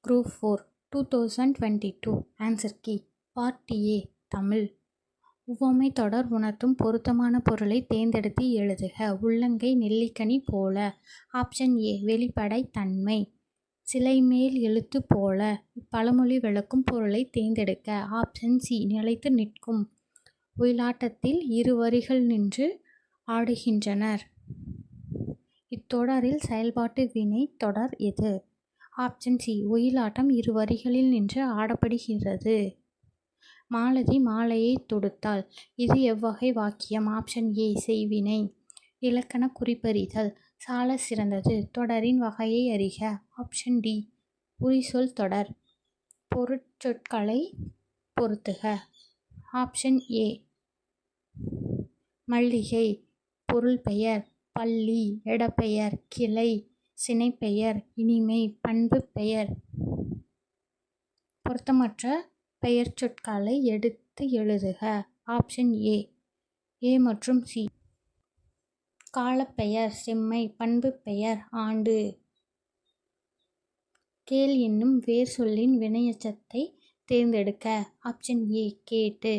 Group 4 2022 Answer Key Part A Tamil உவமை தொடர் உணர்த்தும் பொருத்தமான பொருளை தேர்ந்தெடுத்து எழுதுக. உள்ளங்கை நெல்லிக்கனி போல. ஆப்ஷன் ஏ வெளிப்படை தன்மை. சிலை மேல் எழுத்து போல. இப்பழமொழி விளக்கும் பொருளை தேர்ந்தெடுக்க. ஆப்ஷன் சி நிலைத்து நிற்கும். ஒயிலாட்டத்தில் இரு வரிகள் நின்று ஆடுகின்றனர். இத்தொடரில் செயல்பாட்டு வினை தொடர் எது? ஆப்ஷன் சி ஒயிலாட்டம் இரு வரிகளில் நின்று ஆடப்படுகிறது. மாலதி மாலையை தொடுத்தாள். இது எவ்வகை வாக்கியம்? ஆப்ஷன் ஏ செய்வினை. இலக்கண குறிப்பறிதல். சாலச் சிறந்தது. தொடரின் வகையை அறிக. ஆப்ஷன் டி உரிச்சொல் தொடர். பொருட்சொற்களை பொருத்துக. ஆப்ஷன் ஏ மல்லிகை பொருள்பெயர், பள்ளி இடப்பெயர், கிளை சினைப்பெயர், இனிமை பண்பு பெயர். பொருத்தமற்ற பெயர்ச்சொற்களை எடுத்து எழுதுக. ஆப்ஷன் ஏ மற்றும் சி. காலப்பெயர் செம்மை, பண்பு பெயர் ஆண்டு. கேள் என்னும் வேர் சொல்லின் வினையெச்சத்தை தேர்ந்தெடுக்க. ஆப்ஷன் ஏ கேட்டு.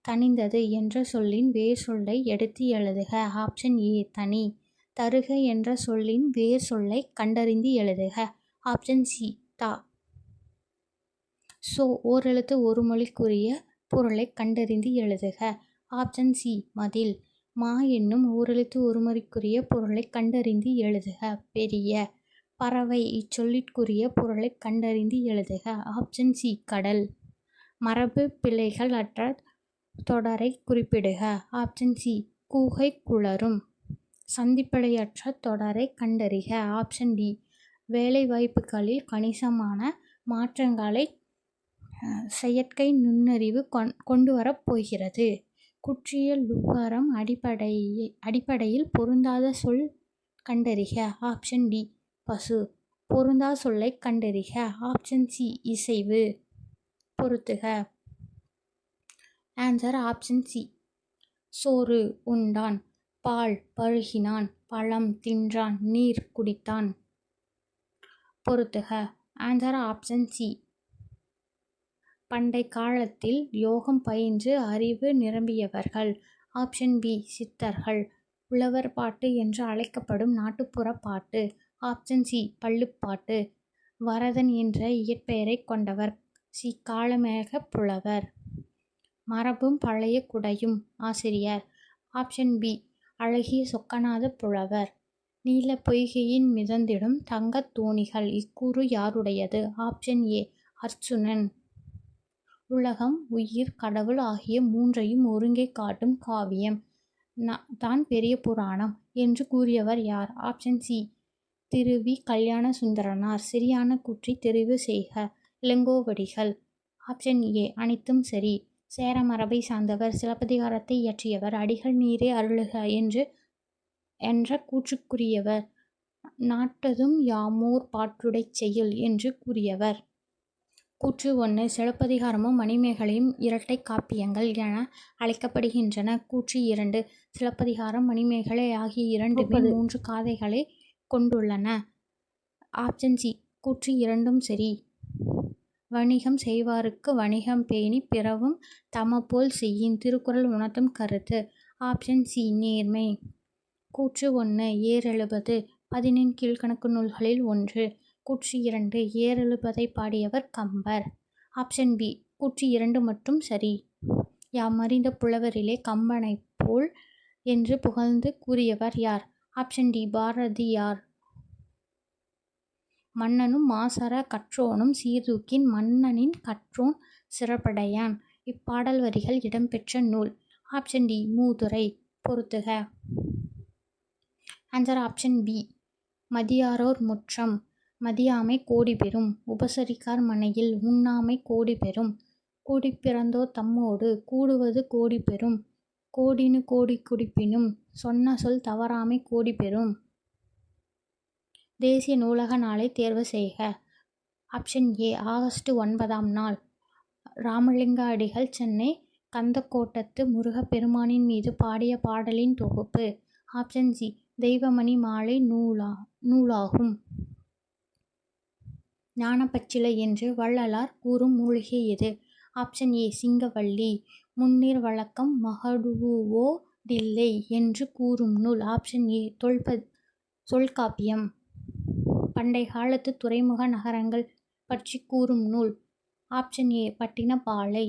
தணிந்தது என்ற சொல்லின் வேர் சொல்லை எடுத்து எழுதுக. ஆப்ஷன் ஏ தனி. தருக என்ற சொல்லின் வேர் சொல்லை கண்டறிந்து எழுதுக. ஆப்ஷன் சி தா. ஓரெழுத்து ஒரு மொழிக்குரிய பொருளை கண்டறிந்து எழுதுக. ஆப்ஷன் சி மதில். மா என்னும் ஓரெழுத்து ஒரு மொழிக்குரிய பொருளை கண்டறிந்து எழுதுக. பெரிய. பறவை இச்சொல்லிற்குரிய பொருளை கண்டறிந்து எழுதுக. ஆப்ஷன் சி கடல். மரபு பிழைகள் அற்ற தொடரை குறிப்பிடுக. Option C கூகை குளறும். சந்திப்பிழையற்ற தொடரை கண்டறிக. ஆப்ஷன் டி வேலைவாய்ப்புகளில் கணிசமான மாற்றங்களை செயற்கை நுண்ணறிவு கொண்டுவரப் போகிறது. குற்றியலுகரம் அடிப்படையில் பொருந்தாத சொல் கண்டறிக. ஆப்ஷன் டி பசு. பொருந்தா சொல்லை கண்டறிக. ஆப்ஷன் சி இசைவு. பொருத்துக. ஆன்சர் ஆப்ஷன் சி சோறு உண்டான், பால் பருகினான், பழம் தின்றான், நீர் குடித்தான். பொருத்துக. Answer option C. பண்டை காலத்தில் யோகம் பயின்று அறிவு நிரம்பியவர்கள். ஆப்ஷன் பி சித்தர்கள். உழவர் பாட்டு என்று அழைக்கப்படும் நாட்டுப்புற பாட்டு. Option C பள்ளுப்பாட்டு. வரதன் என்ற இயற்பெயரை கொண்டவர். சி காளமேக புலவர். மரபும் பழைய குடையும். ஆசிரியர். ஆப்ஷன் பி அழகிய சொக்கநாத புலவர். நீல பொய்கையின் மிதந்திடும் தங்கத் தோணிகள். இக்கூறு யாருடையது? Option A Arjunan. உலகம், உயிர், கடவுள் ஆகிய மூன்றையும் ஒருங்கே காட்டும் காவியம் தான் பெரிய புராணம் என்று கூறியவர் யார்? ஆப்ஷன் சி திருவி கல்யாண சுந்தரனார். சரியான கூற்றை தெரிவு செய்க. இளங்கோவடிகள். ஆப்ஷன் ஏ அனைத்தும் சரி. சேர மரபை சார்ந்தவர். சிலப்பதிகாரத்தை இயற்றியவர். அடிகள் நீரே அருளுக என்ற கூற்றுக்குரியவர். நாட்டதும் யாமோர் பாட்டுடைச் செய்யுள் என்று கூறியவர். கூற்று 1 சிலப்பதிகாரமும் மணிமேகலையும் இரட்டை காப்பியங்கள் என அழைக்கப்படுகின்றன. கூற்று 2 சிலப்பதிகாரம் மணிமேகலை ஆகிய இரண்டுமே 3 காதைகளை கொண்டுள்ளன. ஆப்ஷன் சி கூற்று 2ம் சரி. வணிகம் செய்வாருக்கு வணிகம் பேணி பிறவும் தமபோல் செய்யின். திருக்குறள் உணர்த்தும் கருத்து. ஆப்ஷன் சி நேர்மை. கூற்று 1 ஏறெழுபது 14 கீழ்க்கணக்கு நூல்களில் ஒன்று. கூற்று 2 ஏறெழுபதை பாடியவர் கம்பர். ஆப்ஷன் பி கூற்று 2 மட்டும் சரி. யாம் அறிந்த புலவரிலே கம்பனைப் போல் என்று புகழ்ந்து கூறியவர் யார்? Option D Bharathiyar. மன்னனும் மாசற கற்றோனும் சீர்தூக்கின் மன்னனின் கற்றோன் சிறப்படையான். இப்பாடல் வரிகள் இடம்பெற்ற நூல். ஆப்ஷன் டி மூதுரை. பொருத்துக. ஆன்சர் ஆப்ஷன் பி மதியாரோர் முற்றம். மதியாமை கோடி பெறும். உபசரிக்கார் மனையில் உண்ணாமை கோடி பெறும். கூடிப்பிறந்தோர் தம்மோடு கூடுவது கோடி பெறும். கோடினு கோடி குடிப்பினும் சொன்ன சொல் தவறாமை கோடி பெறும். தேசிய நூலக நாளை தேர்வு செய்க. ஆப்ஷன் ஏ ஆகஸ்ட் 9ஆம் நாள். ராமலிங்க அடிகள் சென்னை கந்தக்கோட்டத்து முருகப்பெருமானின் மீது பாடிய பாடலின் தொகுப்பு. ஆப்ஷன் சி தெய்வமணி மாலை நூலாகும். ஞானப்பச்சிலை என்று வள்ளலார் கூறும் மூலிகை எது? ஆப்ஷன் ஏ சிங்கவல்லி. முன்னீர் வழக்கம் மகடுவோ டில்லை என்று கூறும் நூல். ஆப்ஷன் ஏ தொல்காப்பியம். பண்டைய காலத்து துறைமுக நகரங்கள் பற்றி கூறும் நூல். ஆப்ஷன் ஏ பட்டினப்பாலை.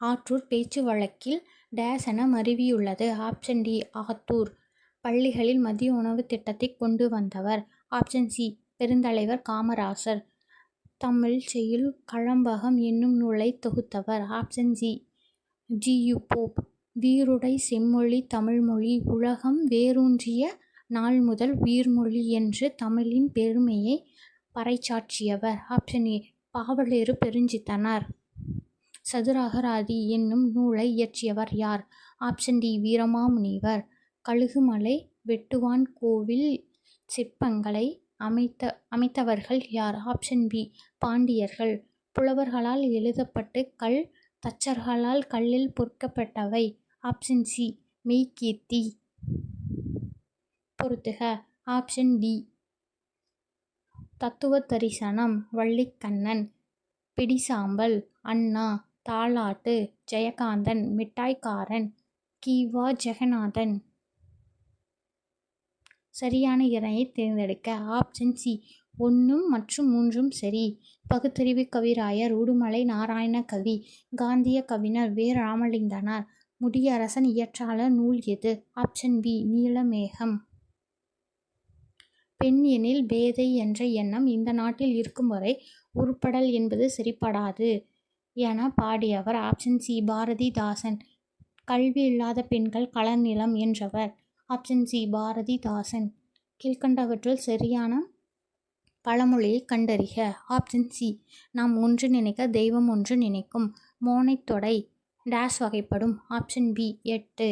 ஆற்றூர் பேச்சு வழக்கில் டேஸ் என மருவியுள்ளது. Option D Attur. பள்ளிகளில் மதிய உணவு திட்டத்தை கொண்டு வந்தவர். ஆப்ஷன் சி பெருந்தலைவர் காமராசர். தமிழ் செய்யுள் கலம்பகம் என்னும் நூலை தொகுத்தவர். Option C G U. போப். வீறுடை செம்மொழி தமிழ்மொழி உலகம் வேரூன்றிய நாள் முதல் உயிர்மொழி என்று தமிழின் பெருமையை பறைசாற்றியவர். Option A Pavalareru Perunchithiranar. சதுரகராதி என்னும் நூலை இயற்றியவர் யார்? Option D Veeramamunivar. கழுகுமலை வெட்டுவான் கோவில் சிற்பங்களை அமைத்தவர்கள் யார்? ஆப்ஷன் பி பாண்டியர்கள். புலவர்களால் எழுதப்பட்டு கல் தச்சர்களால் கல்லில் பொறிக்கப்பட்டவை. Option C மெய்கீர்த்தி. பொறுத்துக. ஆப்ஷன் டி தத்துவ தரிசனம் வல்லிக்கண்ணன். பிடிசாம்பல் அண்ணா. தாலாட்டு ஜெயகாந்தன். மிட்டாய்க்காரன் கி.வா. ஜெகநாதன். சரியான இணையை தேர்ந்தெடுக்க. ஆப்ஷன் சி 1 மற்றும் 3 சரி. பகுத்தறிவு கவிராயர் உடுமலை நாராயணகவி. காந்திய கவிஞர் வே. ராமலிங்கனார். முடியரசன் இயற்றாள நூல் எது? Option B Neelamegam. பெண் எனில் பேதை என்ற எண்ணம் இந்த நாட்டில் இருக்கும் வரை உருப்படல் என்பது சரிப்படாது என பாடியவர். Option C Bharathidasan. கல்வி இல்லாத பெண்கள் களநிலம் என்றவர். Option C Bharathidasan. கீழ்க்கண்டவற்றுள் சரியான பழமொழியை கண்டறிக. ஆப்ஷன் சி நாம் ஒன்று நினைக்க தெய்வம் ஒன்று நினைக்கும். மோனைத்தொடை டேஸ் வகைப்படும். Option B 8.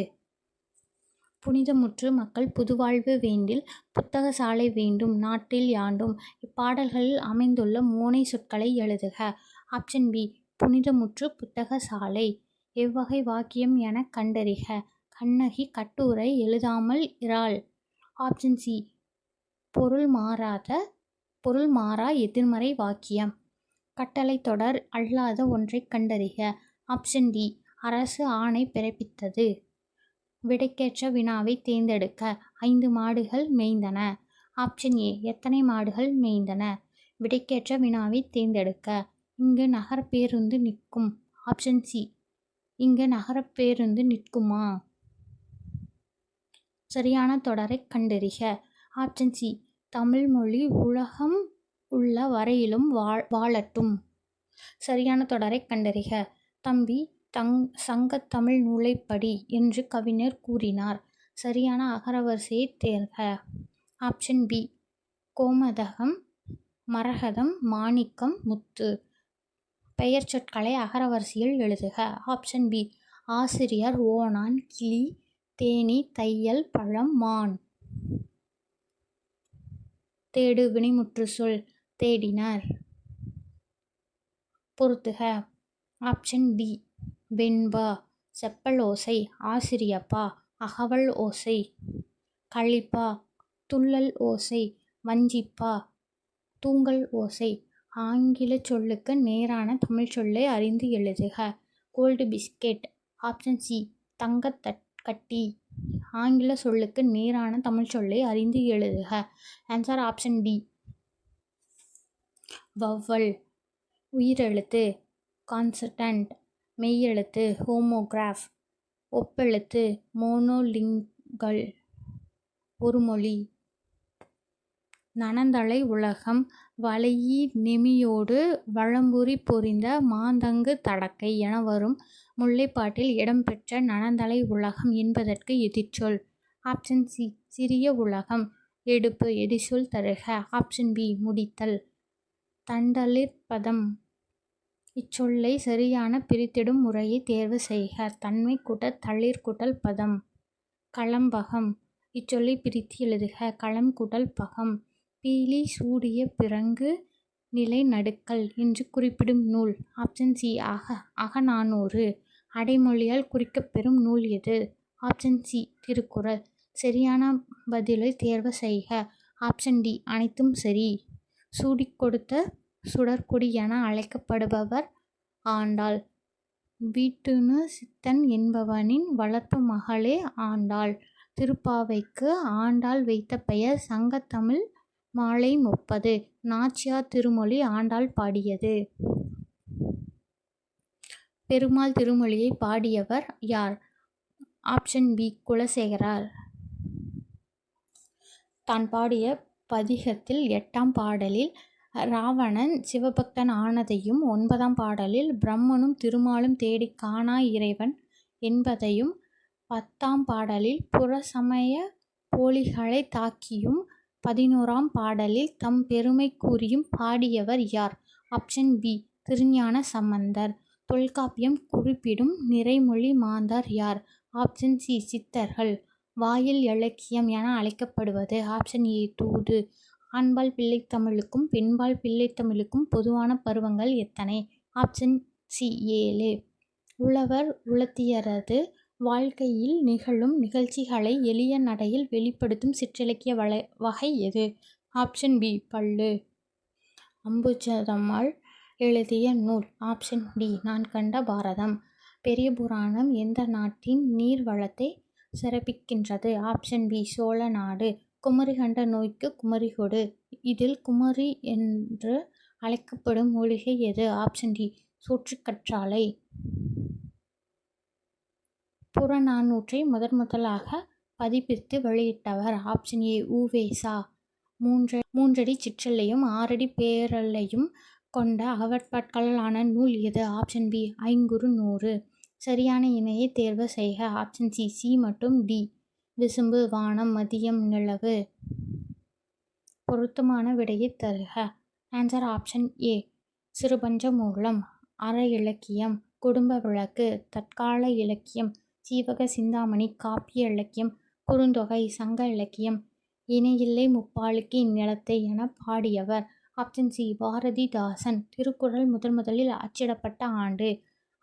புனிதமுற்று மக்கள் புதுவாழ்வு வேண்டில் புத்தக சாலை வேண்டும் நாட்டில் யாண்டும். இப்பாடல்களில் அமைந்துள்ள மோனை சொற்களை எழுதுக. ஆப்ஷன் பி புனிதமுற்று புத்தக சாலை. எவ்வகை வாக்கியம் என கண்டறிக. கண்ணகி கட்டுரை எழுதாமல் இராள். ஆப்ஷன் சி பொருள் மாறா எதிர்மறை வாக்கியம். கட்டளை தொடர் அல்லாத ஒன்றை கண்டறிக. ஆப்ஷன் டி அரசு ஆணை பிறப்பித்தது. விடைக்கேற்ற வினாவை தேர்ந்தெடுக்க. 5 மாடுகள் மேய்ந்தன. ஆப்ஷன் ஏ எத்தனை மாடுகள் மேய்ந்தன? விடைக்கேற்ற வினாவை தேர்ந்தெடுக்க. இங்கு நகரப் பேருந்து நிற்கும். ஆப்ஷன் சி இங்கு நகரப் பேருந்து நிற்குமா? சரியான தொடரை கண்டறிக. ஆப்ஷன் சி தமிழ்மொழி உலகம் உள்ள வரையிலும் வாழட்டும். சரியான தொடரை கண்டறிக. தம்பி சங்கத்தமிழ் நூலைப்படி என்று கவிஞர் கூறினார். சரியான அகரவரிசையை தேர்க. ஆப்ஷன் பி கோமதகம் மரகதம் மாணிக்கம் முத்து. பெயர் சொற்களை அகரவரிசையில் எழுதுக. ஆப்ஷன் பி ஆசிரியர் ஓணான் கிளி தேனீ தையல் பழம் மான். தேடு வினைமுற்று சொல் தேடினர். பொறுத்துக. ஆப்ஷன் பி வெண்பா. செப்பல் ஓசை ஆசிரியப்பா. அகவல் ஓசை களிப்பா. துள்ளல் ஓசை வஞ்சிப்பா. தூங்கல் ஓசை. ஆங்கில சொல்லுக்கு நேரான தமிழ் சொல்லை அறிந்து எழுதுக. Gold biscuit. ஆப்ஷன் சி தங்கக்கட்டி. ஆங்கில சொல்லுக்கு நேரான தமிழ் சொல்லை அறிந்து எழுதுக. ஆன்சர் ஆப்ஷன் டி வவ்வல். உயிரெழுத்து கான்சனன்ட். மெய்யெழுத்து ஹோமோகிராஃப். ஒப்பெழுத்து மோனோலிங்குவல் ஒரு மொழி. நனந்தலை உலகம் வளையி நெமியோடு வலம்புரி பொறிந்த மாந்தங்கு தடக்கை என வரும் முல்லைப்பாட்டில் இடம்பெற்ற நனந்தலை உலகம் என்பதற்கு எதிர்ச்சொல். ஆப்ஷன் சி சிறிய உலகம். எடுப்பு எதிர்ச்சொல் தருக. ஆப்ஷன் பி முடித்தல். தண்டலிற்பதம். இச்சொல்லை சரியான பிரித்திடும் முறையை தேர்வு செய்க. தன்மை கூட்டல் தளிர் கூட்டல் பதம். களம்பகம். இச்சொல்லை பிரித்து எழுதுக. களம் கூட்டல் பகம். பீலி சூடிய பிறங்கு நிலை நடுக்கல் என்று குறிப்பிடும் நூல். Option C Akananuru. அடைமொழியால் குறிக்கப்பெறும் நூல் எது? Option C Thirukkural. சரியான பதிலை தேர்வு செய்க. ஆப்ஷன் டி அனைத்தும் சரி. சூடிக் கொடுத்த சுடர்க்கொடி என அழைக்கப்படுபவர் ஆண்டாள். வீட்டுணு சித்தன் என்பவனின் வளர்ப்பு மகளே ஆண்டாள். திருப்பாவைக்கு ஆண்டாள் வைத்த பெயர் சங்கத்தமிழ் மாலை 30. நாச்சியார் திருமொழி ஆண்டாள் பாடியது. பெருமாள் திருமொழியை பாடியவர் யார்? Option B Kulasekarar. தான் பாடிய பதிகத்தில் 8ஆம் பாடலில் ராவணன் சிவபக்தன் ஆனதையும் 9ஆம் பாடலில் பிரம்மனும் திருமாலும் தேடி காணா இறைவன் என்பதையும் 10ஆம் பாடலில் புறசமய போலிகளை தாக்கியும் 11ஆம் பாடலில் தம் பெருமை கூறியும் பாடியவர் யார்? Option B Thirugnana Sambandar. தொல்காப்பியம் குறிப்பிடும் நிறைமொழி மாந்தர் யார்? ஆப்ஷன் சி சித்தர்கள். வாயில் இலக்கியம் என அழைக்கப்படுவது? ஆப்ஷன் ஏ தூது. ஆண்பால் பிள்ளைத்தமிழுக்கும் பெண்பால் பிள்ளைத்தமிழுக்கும் பொதுவான பருவங்கள் எத்தனை? Option C 7. உழவர் உலத்தியரது வாழ்க்கையில் நிகழும் நிகழ்ச்சிகளை எளிய நடையில் வெளிப்படுத்தும் சிற்றிலக்கிய வகை எது? ஆப்ஷன் பி பள்ளு. அம்புஜத்தம்மாள் எழுதிய நூல்? ஆப்ஷன் டி நான் கண்ட பாரதம். பெரிய புராணம் எந்த நாட்டின் நீர் வளத்தை சிறப்பிக்கின்றது? ஆப்ஷன் பி சோழ நாடு. குமரி கண்ட நோய்க்கு குமரி கொடு. இதில் குமரி என்று அழைக்கப்படும் மூலிகை எது? Option D சோற்றுக்கற்றாழை. புறநானூற்றை முதலாக பதிப்பித்து வெளியிட்டவர்? Option A உ.வே.சா. மூன்றடி சிற்றலையும் 6 பேரலையும் கொண்ட அகப்பாட்களால் ஆன நூல் எது? ஆப்ஷன் பி ஐங்குறு நூறு. சரியான இணையை தேர்வு செய்க. ஆப்ஷன் சி மற்றும் டி. விசும்பு, வானம், மதியம், நிலவு. பொருத்தமான விடையை தருக. Answer option A Sirupanchamoolam. அற இலக்கியம், குடும்ப விளக்கு, தற்கால இலக்கியம், சீவக சிந்தாமணி, காப்பிய இலக்கியம், குறுந்தொகை, சங்க இலக்கியம். இணையில்லை முப்பாலுக்கு இந்நிலத்தை என பாடியவர்? Option C Bharathidasan. திருக்குறள் முதலில் அச்சிடப்பட்ட ஆண்டு?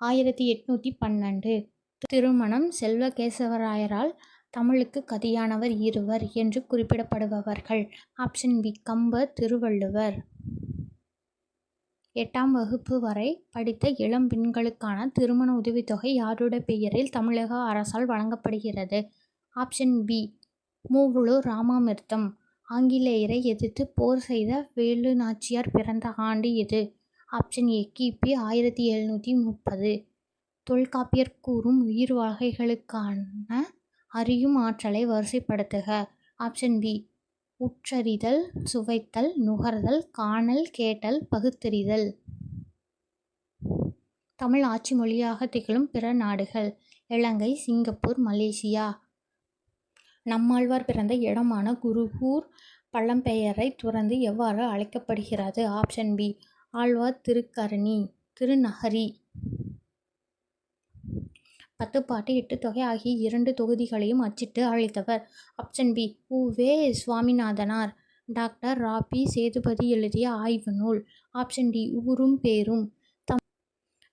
1812. திருமணம் செல்வகேசவராயரால் தமிழுக்கு கதியானவர் இருவர் என்று குறிப்பிடப்படுபவர்கள்? Option B Kambar, Thiruvalluvar. 8ஆம் வகுப்பு வரை படித்த இளம் பெண்களுக்கான திருமண உதவித்தொகை யாருடைய பெயரில் தமிழக அரசால் வழங்கப்படுகிறது? Option B Moovalur Ramamirtham. ஆங்கிலேயரை எதிர்த்து போர் செய்த வேலு நாச்சியார் பிறந்த ஆண்டு எது? ஆப்ஷன் ஏ கிபி 1730. தொல்காப்பியர் கூறும் உயிர் வகைகளுக்கான அறியும் ஆற்றலை வரிசைப்படுத்துக. ஆப்ஷன் பி உற்றறிதல், சுவைத்தல், நுகர்தல், காணல், கேட்டல், பகுத்தறிதல். தமிழ் ஆட்சி மொழியாக திகழும் பிற நாடுகள்? இலங்கை, சிங்கப்பூர், மலேசியா. நம்மாழ்வார் பிறந்த இடமான குருகூர் பழம்பெயரை துறந்து எவ்வாறு அழைக்கப்படுகிறது? Option B Alvar Thirunagari. 10 பாட்டு 8 தொகை ஆகிய 2 தொகுதிகளையும் அச்சிட்டு அளித்தவர்? Option B U Ve. Swaminathanar. Doctor Ra Pi. Sethupathi எழுதிய ஆய்வு நூல்? ஆப்ஷன் டி ஊரும் பேரும்.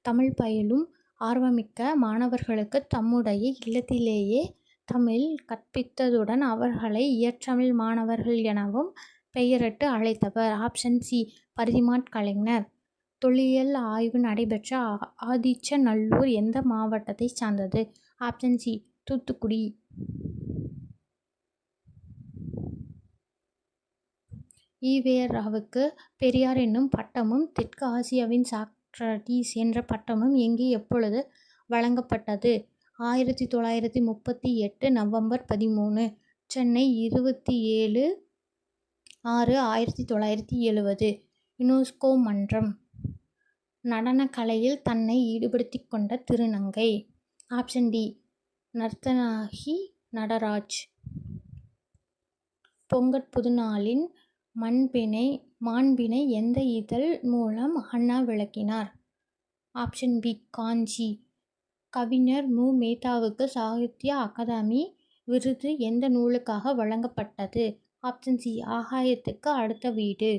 தமிழ் பயிலும் ஆர்வமிக்க மாணவர்களுக்கு தம்முடைய இல்லத்திலேயே தமிழ் கற்பித்ததுடன் அவர்களை இயற்றமிழ் மாணவர்கள் எனவும் பெயரிட்டு அழைத்தவர்? Option C Parithimar Kalaignar. தொல்லியல் ஆய்வு நடைபெற்ற ஆதிச்சநல்லூர் எந்த மாவட்டத்தை சார்ந்தது? Option C Thoothukudi. ஈ.வே.ராவுக்கு பெரியார் என்னும் பட்டமும் தெற்கு ஆசியாவின் சாக்ரடீஸ் என்ற பட்டமும் எங்கே எப்பொழுது வழங்கப்பட்டது? 1938 நவம்பர் 13. சென்னை 27/6/1970. யுனெஸ்கோ மன்றம். நடனக்கலையில் தன்னை ஈடுபடுத்திக் கொண்ட திருநங்கை? ஆப்ஷன் டி நர்த்தகி நடராஜ். பொங்கற்புதுநாளின் மாண்பினை எந்த இதழ் மூலம் அண்ணா விளக்கினார்? ஆப்ஷன் பி காஞ்சி. கவிஞர் மு. மேத்தாவுக்கு சாகித்ய அகாதமி விருது எந்த நூலுக்காக வழங்கப்பட்டது? ஆப்ஷன் சி ஆகாயத்துக்கு அடுத்த வீடு.